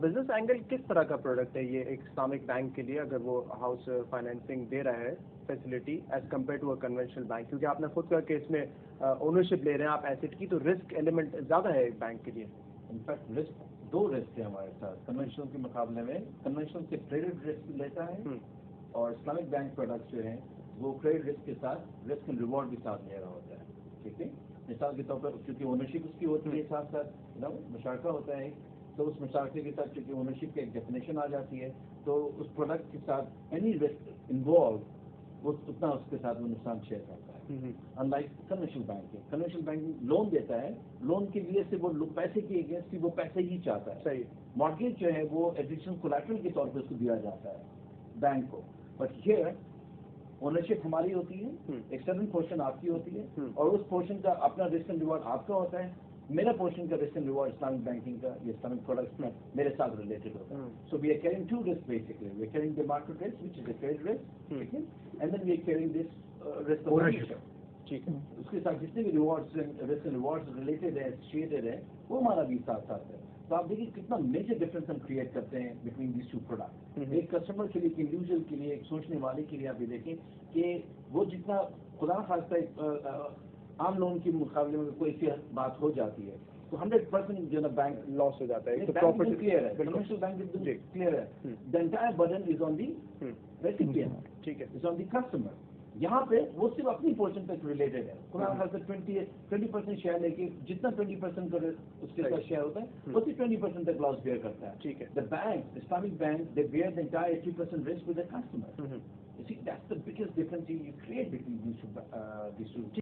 Business angle کس طرح کا پروڈکٹ ہے یہ ایک اسلامک بینک کے لیے اگر وہ ہاؤس فائنینسنگ دے رہا ہے facility as compare to a conventional bank? کیونکہ آپ نے خود کہا کہ اس میں اونرشپ لے رہے ہیں آپ ایسٹ کی، تو رسک ایلیمنٹ زیادہ ہے ایک بینک کے لیے. انفیکٹ رسک دو رسک ہے ہمارے ساتھ کنونشنل کے مقابلے میں. کنونشنل سے کریڈٹ رسک لیتا ہے اور اسلامک بینک پروڈکٹس جو ہیں وہ کریڈٹ رسک کے ساتھ رسک اینڈ ریوارڈ بھی ساتھ لے رہا ہوتا ہے. ٹھیک ہے، مثال کے طور پر کیونکہ اونرشپ اس کی ہوتی ہے ساتھ ساتھ مشارکہ ہوتا ہے، تو اس مشارکے کے ساتھ چونکہ اونرشپ کی ایک ڈیفینیشن آ جاتی ہے تو اس پروڈکٹ کے ساتھ اینی رسک انوالو وہ اتنا اس کے ساتھ وہ نقصان شیئر کرتا ہے. ان لائک کنونشنل بینک ہے، کنونشنل بینک لون دیتا ہے، لون کے لیے سے وہ پیسے کے اگینسٹ وہ پیسے ہی چاہتا ہے. صحیح. مارگیج جو ہے وہ ایڈیشنل کولیٹرل کے طور پہ اس کو دیا جاتا ہے بینک کو. بٹ یہ اونرشپ ہماری ہوتی ہے، ایک سرٹن پورشن آپ کی ہوتی ہے اور اس پورشن کا اپنا رسک اینڈ ریوارڈ آپ کا ہوتا ہے. میرا پورشن کا risk and reward Islamic banking کا یا اسلامک پروڈکٹس میں میرے ساتھ ریلیٹڈ ہوتا ہے. So we are carrying to risk basically. We are carrying the market risk which is a credit risk, and then we are carrying this risk of ownership. ٹھیک ہے، اس کے ساتھ جتنے بھی rewards risk and rewards related ہیں associated ہیں وہ ہمارا بھی ساتھ ساتھ ہے. تو آپ دیکھیے کتنا میجر ڈفرینس ہم کریٹ کرتے ہیں بٹوین دیز ٹو پروڈکٹ. ایک کسٹمر کے لیے، ایک انڈیویجول کے لیے، ایک سوچنے والے کے لیے آپ یہ دیکھیں کہ وہ جتنا خدا خواستہ عام لون کے مقابلے میں کوئی سی بات ہو جاتی ہے تو 100% جو ہے نا بینک لاس ہو جاتا ہے. کلیئر ہے، کنونشنل بینک کلیئر ہے. The entire burden is on the recipient. ٹھیک ہے، از آن دی کسٹمر. یہاں پہ وہ صرف اپنی پورشن تک ریلیٹڈ ہے. خدا خاص 20% شیئر لے کے جتنا 20% کا اس کے ساتھ شیئر ہوتا ہے اسی 20% تک لاس بیئر کرتا ہے. ٹھیک ہے. The bank Islamic bank they bear the entire 80% risk with the customer. You see, that's the biggest difference you create between these two.